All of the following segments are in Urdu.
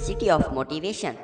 city of motivation.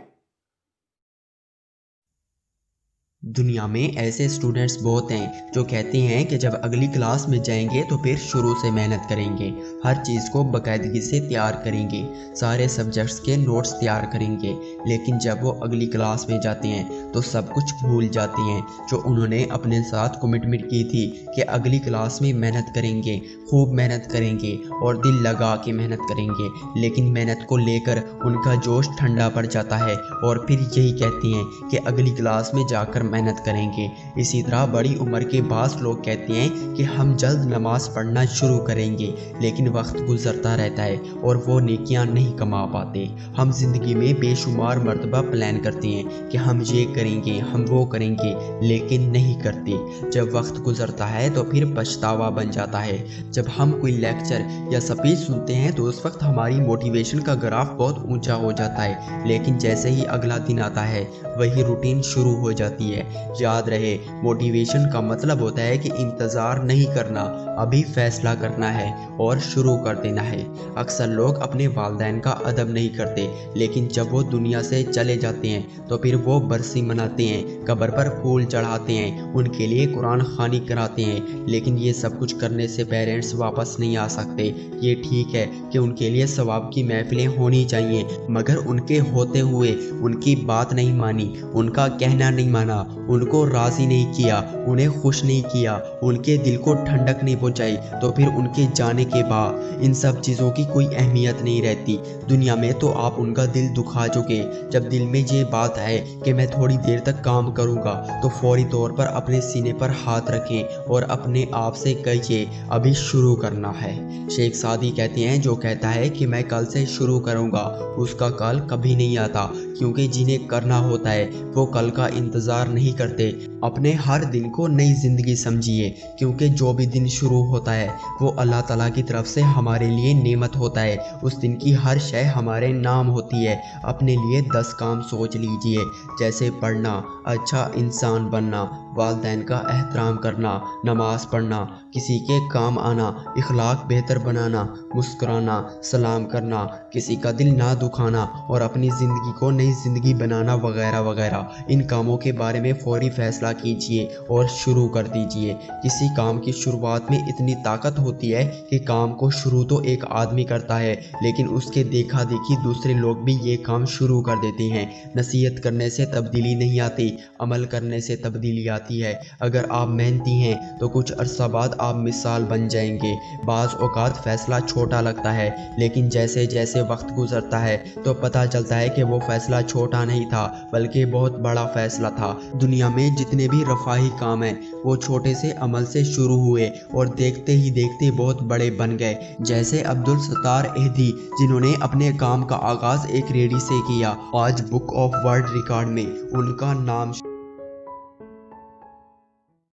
دنیا میں ایسے اسٹوڈنٹس بہت ہیں جو کہتے ہیں کہ جب اگلی کلاس میں جائیں گے تو پھر شروع سے محنت کریں گے، ہر چیز کو باقاعدگی سے تیار کریں گے، سارے سبجیکٹس کے نوٹس تیار کریں گے، لیکن جب وہ اگلی کلاس میں جاتے ہیں تو سب کچھ بھول جاتے ہیں جو انہوں نے اپنے ساتھ کمٹمنٹ کی تھی کہ اگلی کلاس میں محنت کریں گے، خوب محنت کریں گے اور دل لگا کے محنت کریں گے، لیکن محنت کو لے کر ان کا جوش ٹھنڈا پڑ جاتا ہے اور پھر یہی کہتے ہیں کہ اگلی کلاس میں جا کر محنت کریں گے۔ اسی طرح بڑی عمر کے بعض لوگ کہتے ہیں کہ ہم جلد نماز پڑھنا شروع کریں گے، لیکن وقت گزرتا رہتا ہے اور وہ نیکیاں نہیں کما پاتے۔ ہم زندگی میں بے شمار مرتبہ پلان کرتے ہیں کہ ہم یہ کریں گے، ہم وہ کریں گے، لیکن نہیں کرتے۔ جب وقت گزرتا ہے تو پھر پچھتاوا بن جاتا ہے۔ جب ہم کوئی لیکچر یا اسپیچ سنتے ہیں تو اس وقت ہماری موٹیویشن کا گراف بہت اونچا ہو جاتا ہے، لیکن جیسے ہی اگلا دن آتا ہے وہی روٹین شروع ہو جاتی ہے۔ یاد رہے، موٹیویشن کا مطلب ہوتا ہے کہ انتظار نہیں کرنا، ابھی فیصلہ کرنا ہے اور شروع کر دینا ہے۔ اکثر لوگ اپنے والدین کا ادب نہیں کرتے، لیکن جب وہ دنیا سے چلے جاتے ہیں تو پھر وہ برسی مناتے ہیں، قبر پر پھول چڑھاتے ہیں، ان کے لیے قرآن خوانی کراتے ہیں، لیکن یہ سب کچھ کرنے سے پیرنٹس واپس نہیں آ سکتے۔ یہ ٹھیک ہے کہ ان کے لیے ثواب کی محفلیں ہونی چاہیے، مگر ان کے ہوتے ہوئے ان کی بات نہیں مانی، ان کا کہنا نہیں مانا، ان کو راضی نہیں کیا، انہیں خوش نہیں کیا، ان کے دل کو ٹھنڈک نہیں پہنچائی، تو پھر ان کے جانے کے بعد ان سب چیزوں کی کوئی اہمیت نہیں رہتی۔ دنیا میں تو آپ ان کا دل دکھا چکے۔ جب دل میں یہ بات ہے کہ میں تھوڑی دیر تک کام کروں گا تو فوری طور پر اپنے سینے پر ہاتھ رکھیں اور اپنے آپ سے کہیے ابھی شروع کرنا ہے۔ شیخ سعدی کہتے ہیں جو کہتا ہے کہ میں کل سے شروع کروں گا، اس کا کل کبھی نہیں آتا، کیونکہ جنہیں کرنا ہوتا ہے وہ کل کا انتظار نہیں کرتے۔ اپنے ہر دن کو نئی زندگی سمجھیے، کیونکہ جو بھی دن شروع ہوتا ہے وہ اللہ تعالیٰ کی طرف سے ہمارے لیے نعمت ہوتا ہے۔ اس دن کی ہر شے ہمارے نام ہوتی ہے۔ اپنے لیے 10 کام سوچ لیجئے، جیسے پڑھنا، اچھا انسان بننا، والدین کا احترام کرنا، نماز پڑھنا، کسی کے کام آنا، اخلاق بہتر بنانا، مسکرانا، سلام کرنا، کسی کا دل نہ دکھانا اور اپنی زندگی کو نئی زندگی بنانا وغیرہ وغیرہ۔ ان کاموں کے بارے میں فوری فیصلہ کیجئے اور شروع کر دیجئے۔ کسی کام کی شروعات میں اتنی طاقت ہوتی ہے کہ کام کو شروع تو ایک آدمی کرتا ہے، لیکن اس کے دیکھا دیکھی دوسرے لوگ بھی یہ کام شروع کر دیتے ہیں۔ نصیحت کرنے سے تبدیلی نہیں آتی، عمل کرنے سے تبدیلی آتی ہے۔ اگر آپ محنتی ہیں تو کچھ عرصہ بعد آپ مثال بن جائیں گے۔ بعض اوقات فیصلہ چھوٹا لگتا ہے، لیکن جیسے جیسے وقت گزرتا ہے تو پتہ چلتا ہے کہ وہ فیصلہ چھوٹا نہیں تھا بلکہ بہت بڑا فیصلہ تھا۔ دنیا میں جتنے بھی رفاہی کام ہیں وہ چھوٹے سے عمل سے شروع ہوئے اور دیکھتے ہی دیکھتے بہت بڑے بن گئے، جیسے عبدالستار اہدی جنہوں نے اپنے کام کا آغاز ایک ریڑھی سے کیا، آج بک آف ورلڈ ریکارڈ میں ان کا نام